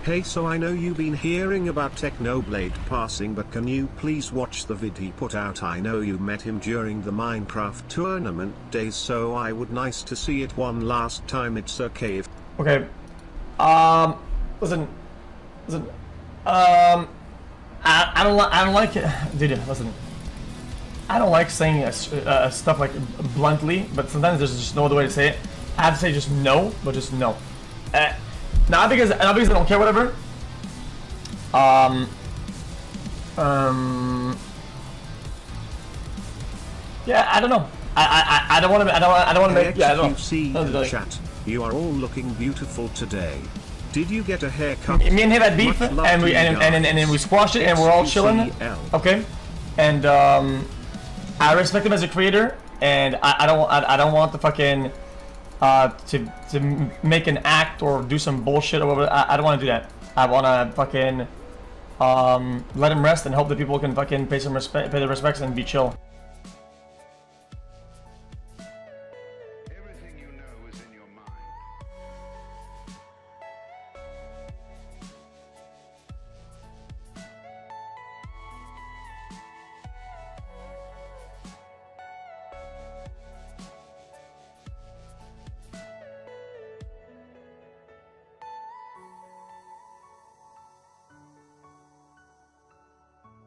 Hey, so I know you've been hearing about Technoblade passing, but can you please watch the vid he put out? I know you met him during the Minecraft tournament days, so I would nice to see it one last time. It's okay if... Okay. Listen. I don't like it. Dude, listen. I don't like saying stuff like bluntly, but sometimes there's just no other way to say it. I have to say just no, but just no. Not because I don't care, whatever. Yeah, I don't know. I don't want to make. Yeah, I don't know. See chat. You are all looking beautiful today. Did you get a haircut? Me and him had beef, and then we squashed it, and we're all chilling. Okay, and I respect him as a creator, and I don't want the fucking to make an act or do some bullshit or whatever. I don't want to do that. I want to fucking let him rest and hope that people can fucking pay their respects and be chill. Everything you know is in your mind.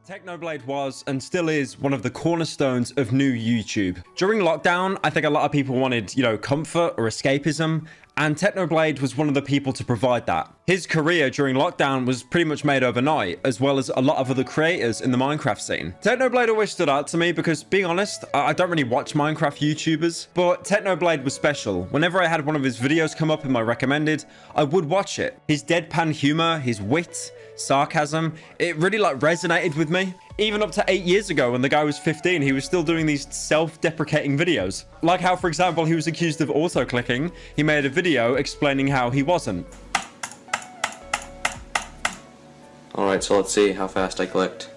Technoblade was and still is one of the cornerstones of new YouTube. During lockdown, I think a lot of people wanted, comfort or escapism, and Technoblade was one of the people to provide that. His career during lockdown was pretty much made overnight, as well as a lot of other creators in the Minecraft scene. Technoblade always stood out to me because, being honest, I don't really watch Minecraft YouTubers, but Technoblade was special. Whenever I had one of his videos come up in my recommended, I would watch it. His deadpan humor, his wit, sarcasm, it really resonated with me. Even up to 8 years ago when the guy was 15, he was still doing these self-deprecating videos. Like how, for example, he was accused of auto-clicking. He made a video explaining how he wasn't. Alright, so let's see how fast I clicked.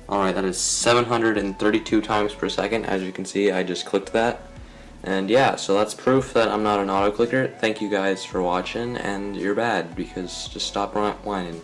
Alright, that is 732 times per second. As you can see, I just clicked that. And yeah, so that's proof that I'm not an auto-clicker. Thank you guys for watching, and you're bad, because just stop whining.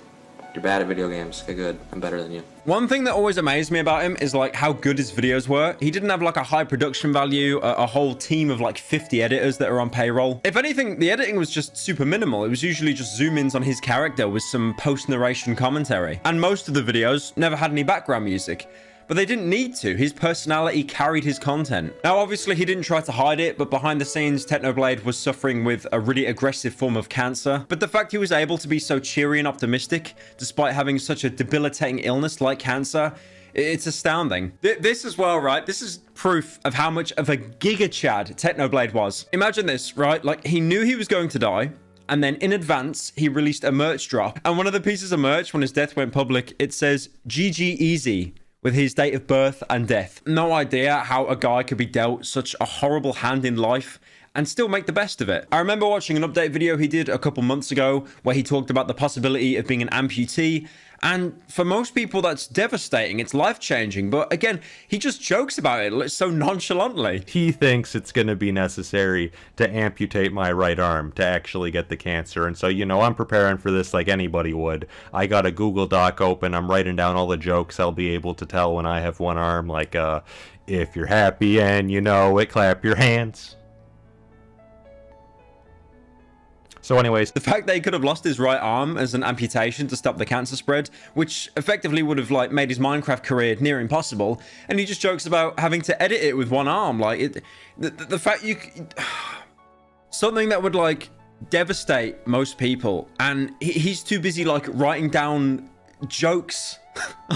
You're bad at video games. Get good. I'm better than you. One thing that always amazed me about him is how good his videos were. He didn't have a high production value, a whole team of 50 editors that are on payroll. If anything, the editing was just super minimal. It was usually just zoom-ins on his character with some post-narration commentary. And most of the videos never had any background music. But they didn't need to. His personality carried his content. Now, obviously, he didn't try to hide it, but behind the scenes, Technoblade was suffering with a really aggressive form of cancer. But the fact he was able to be so cheery and optimistic, despite having such a debilitating illness like cancer, it's astounding. This as well, right? This is proof of how much of a giga chad Technoblade was. Imagine this, right? He knew he was going to die. And then in advance, he released a merch drop. And one of the pieces of merch, when his death went public, it says, GG Easy, with his date of birth and death. No idea how a guy could be dealt such a horrible hand in life and still make the best of it. I remember watching an update video he did a couple months ago where he talked about the possibility of being an amputee. And for most people, that's devastating. It's life-changing. But again, he just jokes about it so nonchalantly. He thinks it's going to be necessary to amputate my right arm to actually get the cancer. And so, I'm preparing for this like anybody would. I got a Google Doc open. I'm writing down all the jokes I'll be able to tell when I have one arm. Like, if you're happy and you know it, clap your hands. So anyways, the fact that he could have lost his right arm as an amputation to stop the cancer spread, which effectively would have made his Minecraft career near impossible, and he just jokes about having to edit it with one arm. The fact something that would devastate most people, and he's too busy writing down jokes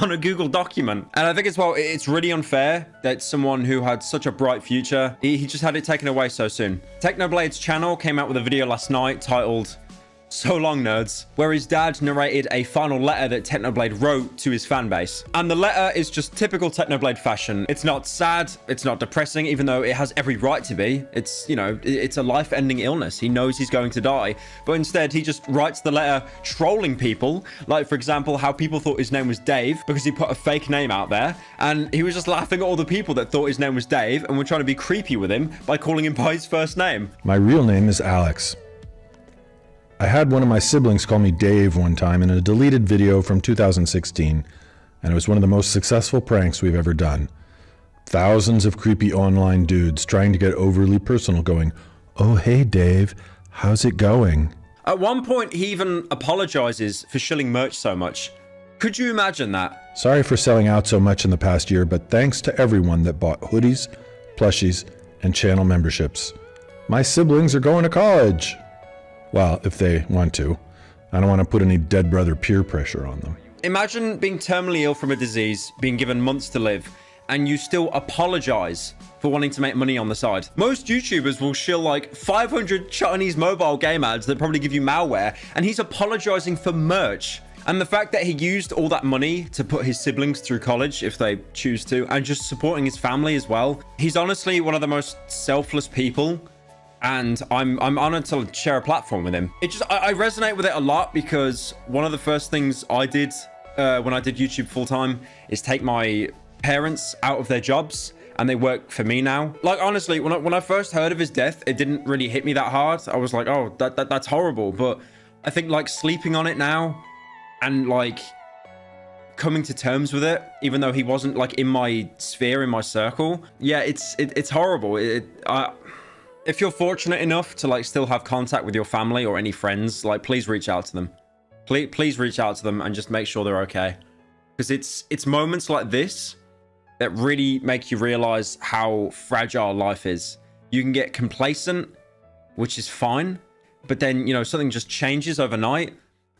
on a Google document. And I think as well, it's really unfair that someone who had such a bright future, he just had it taken away so soon. Technoblade's channel came out with a video last night titled So Long Nerds, where his dad narrated a final letter that Technoblade wrote to his fan base. And the letter is just typical Technoblade fashion. It's not sad, it's not depressing, even though it has every right to be. It's, it's a life-ending illness. He knows he's going to die. But instead, he just writes the letter trolling people. Like, for example, how people thought his name was Dave because he put a fake name out there. And he was just laughing at all the people that thought his name was Dave and were trying to be creepy with him by calling him by his first name. My real name is Alex. I had one of my siblings call me Dave one time in a deleted video from 2016, and it was one of the most successful pranks we've ever done. Thousands of creepy online dudes trying to get overly personal going, "Oh hey Dave, how's it going?" At one point, he even apologizes for shilling merch so much. Could you imagine that? Sorry for selling out so much in the past year, but thanks to everyone that bought hoodies, plushies, and channel memberships. My siblings are going to college. Well, if they want to. I don't want to put any dead brother peer pressure on them. Imagine being terminally ill from a disease, being given months to live, and you still apologize for wanting to make money on the side. Most YouTubers will shill like 500 Chinese mobile game ads that probably give you malware, and he's apologizing for merch. And the fact that he used all that money to put his siblings through college, if they choose to, and just supporting his family as well. He's honestly one of the most selfless people, and I'm honored to share a platform with him. I resonate with it a lot because one of the first things I did when I did YouTube full time is take my parents out of their jobs, and they work for me now. Like, honestly, when I first heard of his death, it didn't really hit me that hard. I was like, oh, that's horrible. But I think like sleeping on it now and like coming to terms with it, even though he wasn't like in my sphere, in my circle. Yeah, it's horrible. If you're fortunate enough to like still have contact with your family or any friends, like please reach out to them. Please reach out to them and just make sure they're okay. Because it's moments like this that really make you realize how fragile life is. You can get complacent, which is fine, but then, you know, something just changes overnight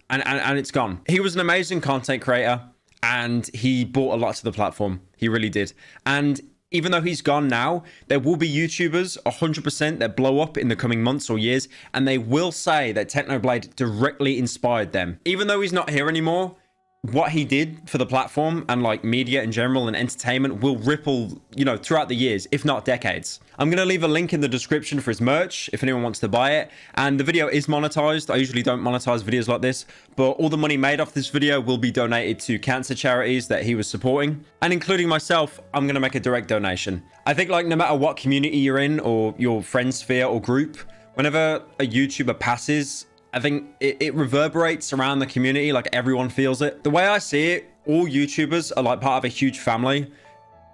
and it's gone. He was an amazing content creator and he brought a lot to the platform. He really did. And even though he's gone now, there will be YouTubers 100% that blow up in the coming months or years, and they will say that technoblade directly inspired them. Even though he's not here anymore, what he did for the platform and like media in general and entertainment will ripple, you know, throughout the years, if not decades. I'm going to leave a link in the description for his merch if anyone wants to buy it. And the video is monetized. I usually don't monetize videos like this, but all the money made off this video will be donated to cancer charities that he was supporting. And including myself, I'm going to make a direct donation. I think like no matter what community you're in or your friend sphere or group, whenever a YouTuber passes, I think it reverberates around the community, like everyone feels it. The way I see it, all YouTubers are like part of a huge family.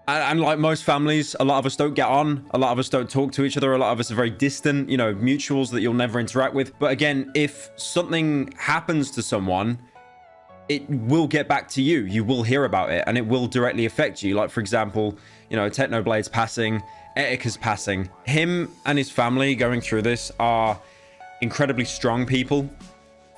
And like most families, a lot of us don't get on. A lot of us don't talk to each other. A lot of us are very distant, you know, mutuals that you'll never interact with. But again, if something happens to someone, it will get back to you. You will hear about it and it will directly affect you. Like, for example, you know, Technoblade's passing, Etika's passing. Him and his family going through this are incredibly strong people,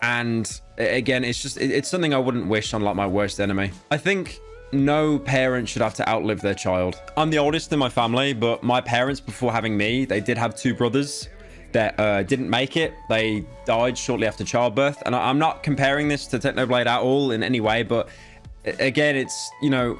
and again, it's something I wouldn't wish on like my worst enemy. I think no parent should have to outlive their child. I'm the oldest in my family, but my parents, before having me, they did have two brothers that didn't make it. They died shortly after childbirth, and I'm not comparing this to Technoblade at all in any way, but again, it's, you know,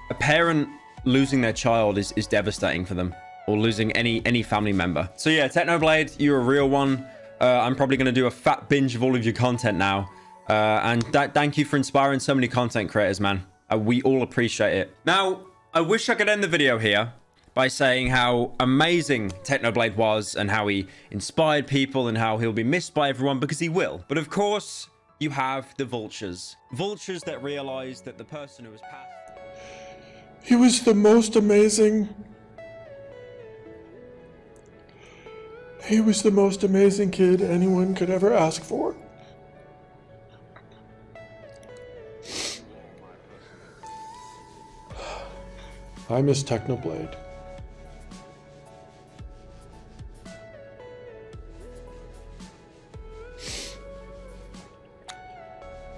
a parent losing their child is devastating for them, or losing any family member. So yeah, Technoblade, you're a real one. I'm probably going to do a fat binge of all of your content now. And thank you for inspiring so many content creators, man. We all appreciate it. Now, I wish I could end the video here by saying how amazing Technoblade was and how he inspired people and how he'll be missed by everyone, because he will. But of course, you have the vultures. Vultures that realize that the person who has passed... He was the most amazing... He was the most amazing kid anyone could ever ask for. I miss Technoblade.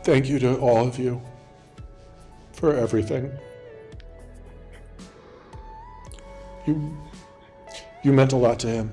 Thank you to all of you for everything. You meant a lot to him.